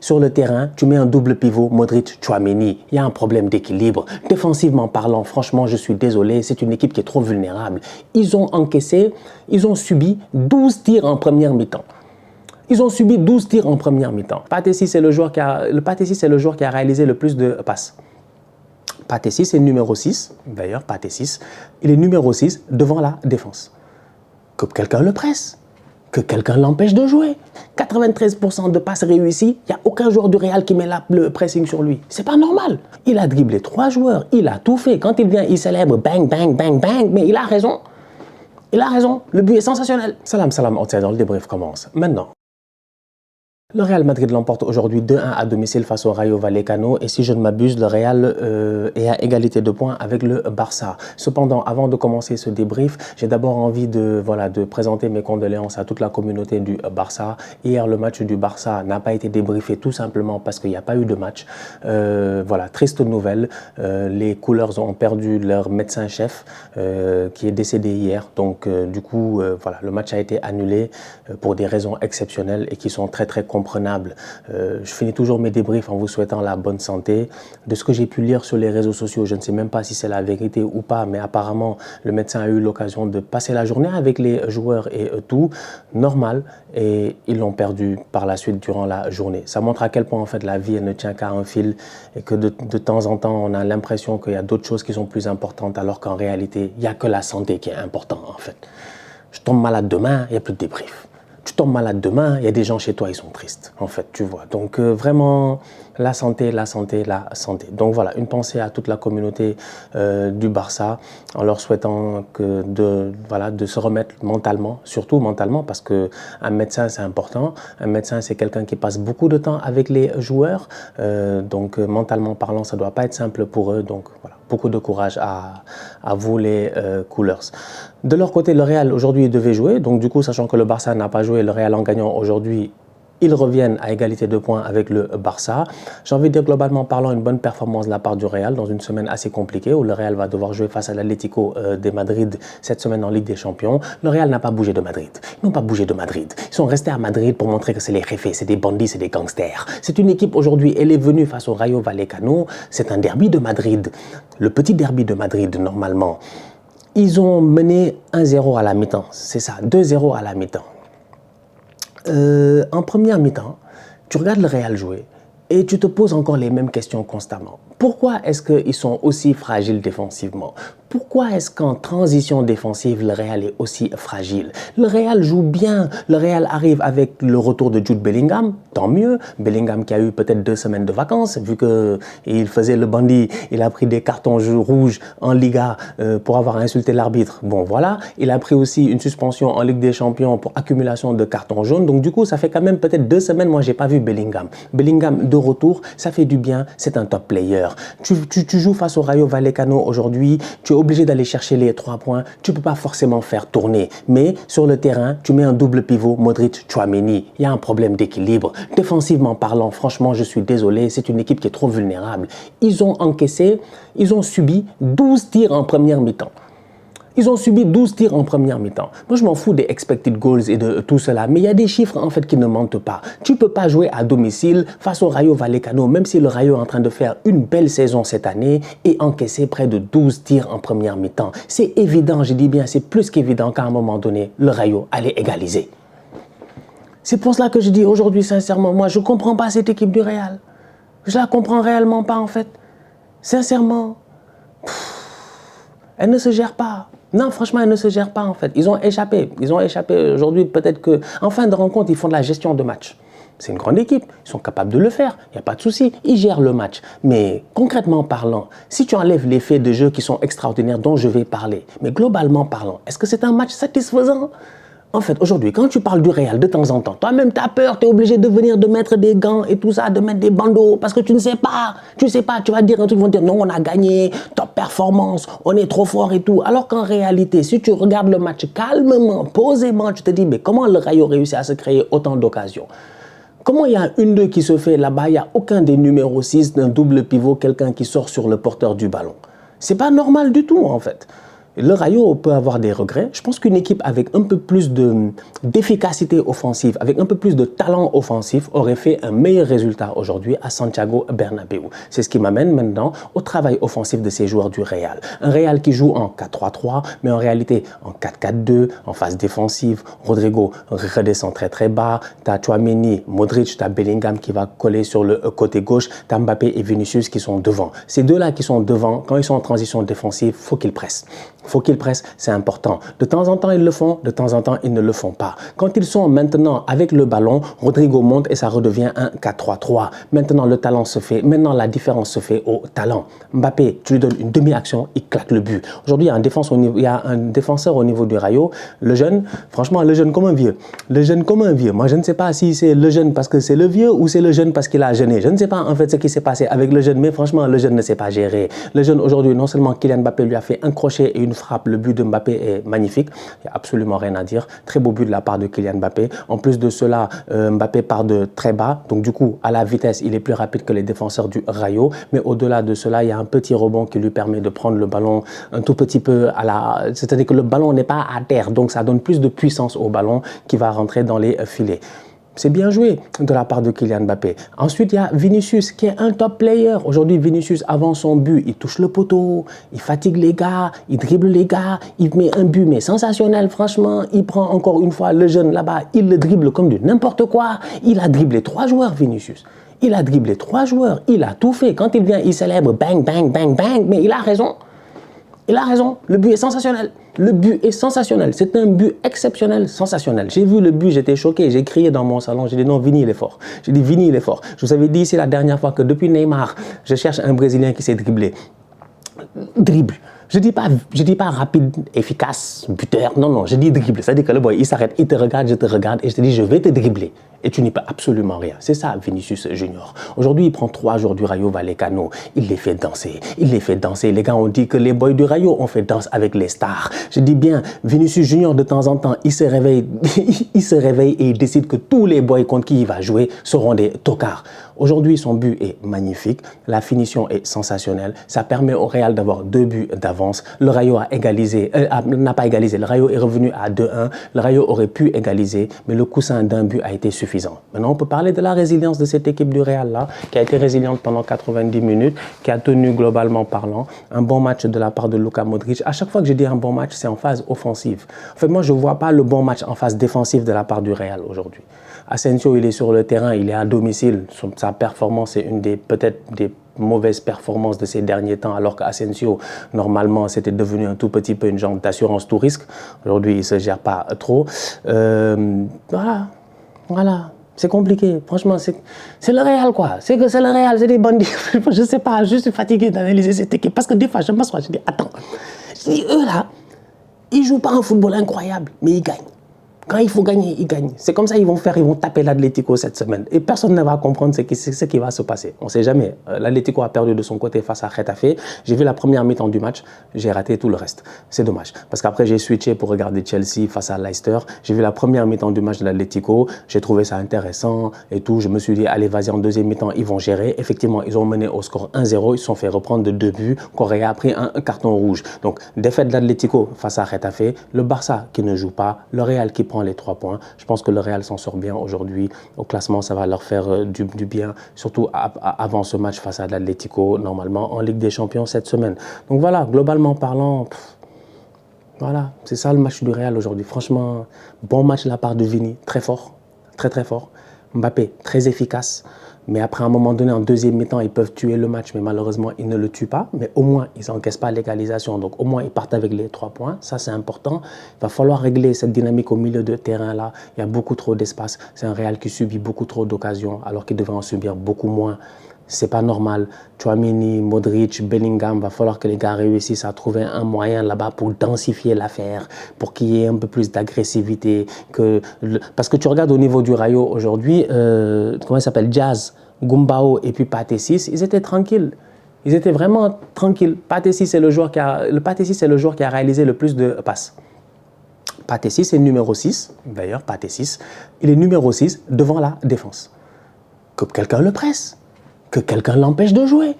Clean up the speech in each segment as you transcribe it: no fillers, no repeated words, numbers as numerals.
sur le terrain, tu mets un double pivot, Modric, Tchouaméni. Il y a un problème d'équilibre. Défensivement parlant, franchement, je suis désolé, c'est une équipe qui est trop vulnérable. Ils ont subi 12 tirs en première mi-temps. Ils ont subi 12 tirs en première mi-temps. Patessi, c'est le joueur qui a réalisé le plus de passes. Patessi, c'est le numéro 6. D'ailleurs, Patessi, il est numéro 6 devant la défense. Que quelqu'un le presse, que quelqu'un l'empêche de jouer. 93% de passes réussies, il n'y a aucun joueur du Real qui met le pressing sur lui. C'est pas normal. Il a dribblé 3 joueurs, il a tout fait. Quand il vient, il célèbre bang, bang, bang, bang, mais il a raison. Il a raison. Le but est sensationnel. Salam, salam, outsider, le débrief commence maintenant. Le Real Madrid l'emporte aujourd'hui 2-1 à domicile face au Rayo Vallecano et si je ne m'abuse, le Real est à égalité de points avec le Barça. Cependant, avant de commencer ce débrief, j'ai d'abord envie de présenter mes condoléances à toute la communauté du Barça. Hier, le match du Barça n'a pas été débriefé tout simplement parce qu'il n'y a pas eu de match. Triste nouvelle, les Couleurs ont perdu leur médecin-chef qui est décédé hier. Donc, le match a été annulé pour des raisons exceptionnelles et qui sont très compréhensibles. Je finis toujours mes débriefs en vous souhaitant la bonne santé. De ce que j'ai pu lire sur les réseaux sociaux, je ne sais même pas si c'est la vérité ou pas, mais apparemment, le médecin a eu l'occasion de passer la journée avec les joueurs et tout, normal, et ils l'ont perdu par la suite durant la journée. Ça montre à quel point, en fait, la vie elle ne tient qu'à un fil et que de temps en temps, on a l'impression qu'il y a d'autres choses qui sont plus importantes, alors qu'en réalité, il n'y a que la santé qui est importante, en fait. Je tombe malade demain, il n'y a plus de débrief. Tu tombes malade demain, il y a des gens chez toi, ils sont tristes, en fait, tu vois. Donc, vraiment, la santé, la santé, la santé. Donc, voilà, une pensée à toute la communauté du Barça, en leur souhaitant de se remettre mentalement, surtout mentalement, parce qu'un médecin, c'est important. Un médecin, c'est quelqu'un qui passe beaucoup de temps avec les joueurs. Mentalement parlant, ça ne doit pas être simple pour eux. Donc, voilà, beaucoup de courage à vous, les Couleurs. De leur côté, le Real, aujourd'hui, devait jouer. Donc, du coup, sachant que le Barça n'a pas joué, le Real en gagnant aujourd'hui, ils reviennent à égalité de points avec le Barça. J'ai envie de dire, globalement parlant, une bonne performance de la part du Real dans une semaine assez compliquée où le Real va devoir jouer face à l'Atlético de Madrid cette semaine en Ligue des Champions. Le Real n'a pas bougé de Madrid. Ils n'ont pas bougé de Madrid. Ils sont restés à Madrid pour montrer que c'est les jefes, c'est des bandits, c'est des gangsters. C'est une équipe aujourd'hui, elle est venue face au Rayo Vallecano. C'est un derby de Madrid. Le petit derby de Madrid, normalement. Ils ont mené 1-0 à la mi-temps, c'est ça, 2-0 à la mi-temps. En première mi-temps, tu regardes le Real jouer et tu te poses encore les mêmes questions constamment. Pourquoi est-ce qu'ils sont aussi fragiles défensivement? Pourquoi est-ce qu'en transition défensive, le Real est aussi fragile? Le Real joue bien. Le Real arrive avec le retour de Jude Bellingham, tant mieux. Bellingham qui a eu peut-être 2 semaines de vacances, vu qu'il faisait le bandit. Il a pris des cartons rouges en Liga pour avoir insulté l'arbitre. Bon, voilà. Il a pris aussi une suspension en Ligue des Champions pour accumulation de cartons jaunes. Donc, du coup, ça fait quand même peut-être 2 semaines. Moi, j'ai pas vu Bellingham. Bellingham de retour, ça fait du bien. C'est un top player. Tu joues face au Rayo Vallecano aujourd'hui. Tu es obligé d'aller chercher les 3 points. Tu ne peux pas forcément faire tourner. Mais sur le terrain, tu mets un double pivot, Modric, Tchouaméni. Il y a un problème d'équilibre. Défensivement parlant, franchement, je suis désolé. C'est une équipe qui est trop vulnérable. Ils ont subi 12 tirs en première mi-temps. Ils ont subi 12 tirs en première mi-temps. Moi, je m'en fous des expected goals et de tout cela, mais il y a des chiffres en fait qui ne mentent pas. Tu ne peux pas jouer à domicile face au Rayo Vallecano, même si le Rayo est en train de faire une belle saison cette année et encaisser près de 12 tirs en première mi-temps. C'est évident, je dis bien, c'est plus qu'évident qu'à un moment donné, le Rayo allait égaliser. C'est pour cela que je dis aujourd'hui, sincèrement, moi, je ne comprends pas cette équipe du Real. Je la comprends réellement pas, en fait. Sincèrement, elle ne se gère pas. Non, franchement, elle ne se gère pas, en fait. Ils ont échappé. Aujourd'hui, peut-être qu'en fin de rencontre, ils font de la gestion de match. C'est une grande équipe. Ils sont capables de le faire. Il n'y a pas de souci. Ils gèrent le match. Mais concrètement parlant, si tu enlèves les faits de jeu qui sont extraordinaires dont je vais parler, mais globalement parlant, est-ce que c'est un match satisfaisant? En fait, aujourd'hui, quand tu parles du Real de temps en temps, toi-même, tu as peur, tu es obligé de venir, de mettre des gants et tout ça, de mettre des bandeaux, parce que tu ne sais pas. Tu vas dire un truc, ils vont dire non, on a gagné, top performance, on est trop fort et tout. Alors qu'en réalité, si tu regardes le match calmement, posément, tu te dis, mais comment le Rayo réussit à se créer autant d'occasions? Comment il y a un 1-2 qui se fait là-bas, il n'y a aucun des numéros 6 d'un double pivot, quelqu'un qui sort sur le porteur du ballon? C'est pas normal du tout, en fait. Le Rayo peut avoir des regrets. Je pense qu'une équipe avec un peu plus d'efficacité offensive, avec un peu plus de talent offensif, aurait fait un meilleur résultat aujourd'hui à Santiago Bernabéu. C'est ce qui m'amène maintenant au travail offensif de ces joueurs du Real. Un Real qui joue en 4-3-3, mais en réalité en 4-4-2, en phase défensive. Rodrigo redescend très très bas. Tu as Tchouaméni, Modric, tu as Bellingham qui va coller sur le côté gauche. Tu as Mbappé et Vinicius qui sont devant. Ces deux-là qui sont devant, quand ils sont en transition défensive, il faut qu'ils pressent. Faut qu'ils pressent, c'est important. De temps en temps, ils le font, de temps en temps, ils ne le font pas. Quand ils sont maintenant avec le ballon, Rodrigo monte et ça redevient un 4-3-3. Maintenant, le talent se fait, maintenant la différence se fait au talent. Mbappé, tu lui donnes une demi-action, il claque le but. Aujourd'hui, il y a un défenseur au niveau du Rayo, le jeune, franchement, le jeune comme un vieux. Le jeune comme un vieux. Moi, je ne sais pas si c'est le jeune parce que c'est le vieux ou c'est le jeune parce qu'il a jeûné. Je ne sais pas en fait ce qui s'est passé avec le jeune, mais franchement, le jeune ne sait pas gérer. Le jeune aujourd'hui, non seulement Kylian Mbappé lui a fait un crochet et une frappe, le but de Mbappé est magnifique, il n'y a absolument rien à dire, très beau but de la part de Kylian Mbappé. En plus de cela, Mbappé part de très bas, donc du coup à la vitesse il est plus rapide que les défenseurs du Rayo, mais au-delà de cela il y a un petit rebond qui lui permet de prendre le ballon un tout petit peu c'est-à-dire que le ballon n'est pas à terre, donc ça donne plus de puissance au ballon qui va rentrer dans les filets. C'est bien joué de la part de Kylian Mbappé. Ensuite, il y a Vinicius qui est un top player. Aujourd'hui, Vinicius, avant son but, il touche le poteau, il fatigue les gars, il dribble les gars, il met un but mais sensationnel, franchement. Il prend encore une fois le jeune là-bas, il le dribble comme du n'importe quoi. Il a dribblé 3 joueurs, Vinicius. Il a dribblé 3 joueurs, il a tout fait. Quand il vient, il célèbre bang, bang, bang, bang, mais il a raison. Il a raison, le but est sensationnel. Le but est sensationnel, c'est un but exceptionnel, sensationnel. J'ai vu le but, j'étais choqué, j'ai crié dans mon salon, j'ai dit non, Vini il est fort. J'ai dit Vini il est fort. Je vous avais dit ici la dernière fois que depuis Neymar, je cherche un Brésilien qui s'est dribblé. Dribble. Je dis pas rapide, efficace, buteur. Non, non, je dis dribble. C'est-à-dire que le boy, il s'arrête, il te regarde, je te regarde et je te dis, je vais te dribbler. Et tu n'y peux absolument rien. C'est ça, Vinicius Junior. Aujourd'hui, il prend 3 joueurs du Rayo Vallecano. Il les fait danser. Il les fait danser. Les gars ont dit que les boys du Rayo ont fait danse avec les stars. Je dis bien, Vinicius Junior, de temps en temps, il se réveille, et il décide que tous les boys contre qui il va jouer seront des tocards. Aujourd'hui, son but est magnifique. La finition est sensationnelle. Ça permet au Real d'avoir 2 buts d'avance. Le Rayo a égalisé, n'a pas égalisé. Le Rayo est revenu à 2-1. Le Rayo aurait pu égaliser, mais le coussin d'un but a été suffisant. Maintenant, on peut parler de la résilience de cette équipe du Real-là, qui a été résiliente pendant 90 minutes, qui a tenu globalement parlant. Un bon match de la part de Luka Modric. À chaque fois que je dis un bon match, c'est en phase offensive. En fait, moi, je ne vois pas le bon match en phase défensive de la part du Real aujourd'hui. Asensio, il est sur le terrain, il est à domicile. Sa performance est une des peut-être des mauvaises performances de ces derniers temps, alors qu'Asensio, normalement, c'était devenu un tout petit peu une genre d'assurance tout risque. Aujourd'hui, il ne se gère pas trop. Voilà. C'est compliqué. Franchement, c'est le Real, quoi. C'est le Real, c'est des bandits. Je ne sais pas, je suis fatigué d'analyser cette équipe. Parce que des fois, je m'assois, je dis, attends, eux là, ils ne jouent pas un football incroyable, mais ils gagnent. Quand il faut gagner, ils gagnent. C'est comme ça qu'ils vont faire, ils vont taper l'Atlético cette semaine. Et personne ne va comprendre ce qui va se passer. On ne sait jamais. L'Atlético a perdu de son côté face à Getafe. J'ai vu la première mi-temps du match, j'ai raté tout le reste. C'est dommage. Parce qu'après, j'ai switché pour regarder Chelsea face à Leicester. J'ai vu la première mi-temps du match de l'Atlético. J'ai trouvé ça intéressant et tout. Je me suis dit, allez, vas-y, en deuxième mi-temps, ils vont gérer. Effectivement, ils ont mené au score 1-0. Ils se sont fait reprendre de 2 buts. Correa a pris un carton rouge. Donc, défaite de l'Atlético face à Getafe. Le Barça qui ne joue pas. Le Real qui prend les 3 points. Je pense que le Real s'en sort bien aujourd'hui. Au classement, ça va leur faire du bien, surtout avant ce match face à l'Atlético, normalement en Ligue des Champions cette semaine. Donc voilà, globalement parlant, voilà, c'est ça le match du Real aujourd'hui. Franchement, bon match de la part de Vini, très fort, très très fort. Mbappé, très efficace. Mais après, à un moment donné, en deuxième mi-temps, ils peuvent tuer le match, mais malheureusement, ils ne le tuent pas. Mais au moins, ils n'encaissent pas l'égalisation. Donc, au moins, ils partent avec les 3 points. Ça, c'est important. Il va falloir régler cette dynamique au milieu de terrain-là. Il y a beaucoup trop d'espace. C'est un Real qui subit beaucoup trop d'occasions, alors qu'il devrait en subir beaucoup moins. C'est pas normal. Tchouaméni, Modric, Bellingham, va falloir que les gars réussissent à trouver un moyen là-bas pour densifier l'affaire, pour qu'il y ait un peu plus d'agressivité. Parce que tu regardes au niveau du Rayo aujourd'hui, comment il s'appelle, Jazz, Gumbao et puis Pathé 6, ils étaient tranquilles. Ils étaient vraiment tranquilles. Pathé 6, c'est le joueur qui a réalisé le plus de passes. Pathé 6 est numéro 6, d'ailleurs, Pathé 6, il est numéro 6 devant la défense. Que quelqu'un le presse. Que quelqu'un l'empêche de jouer.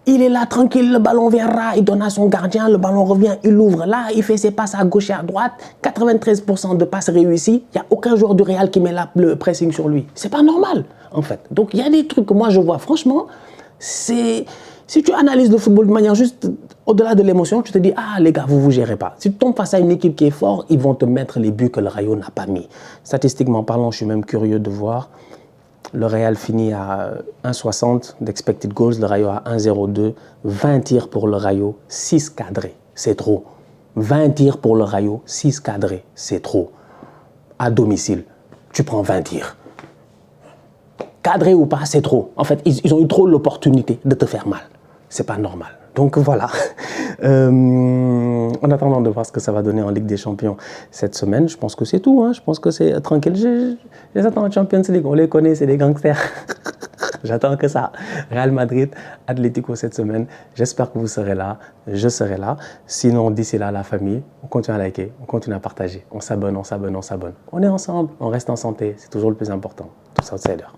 Il est là tranquille, le ballon viendra, il donne à son gardien, le ballon revient, il l'ouvre là, il fait ses passes à gauche et à droite, 93% de passes réussies, il n'y a aucun joueur du Real qui met le pressing sur lui. C'est pas normal, en fait. Donc il y a des trucs que moi je vois, franchement, c'est... Si tu analyses le football de manière juste au-delà de l'émotion, tu te dis, ah les gars, vous vous gérez pas. Si tu tombes face à une équipe qui est forte, ils vont te mettre les buts que le Rayo n'a pas mis. Statistiquement parlant, je suis même curieux de voir. Le Real finit à 1,60 d'expected goals, le Rayo à 1,02, 20 tirs pour le Rayo, 6 cadrés, c'est trop. 20 tirs pour le Rayo, 6 cadrés, c'est trop. À domicile, tu prends 20 tirs. Cadré ou pas, c'est trop. En fait, ils ont eu trop l'opportunité de te faire mal. C'est pas normal. Donc voilà. En attendant de voir ce que ça va donner en Ligue des Champions cette semaine, je pense que c'est tout. Hein. Je pense que c'est tranquille. Je les attends en Champions League. On les connaît, c'est des gangsters. J'attends que ça. Real Madrid, Atlético cette semaine. J'espère que vous serez là. Je serai là. Sinon, d'ici là, la famille, on continue à liker, on continue à partager. On s'abonne, on s'abonne, on s'abonne. On est ensemble, on reste en santé. C'est toujours le plus important. Tous outsiders.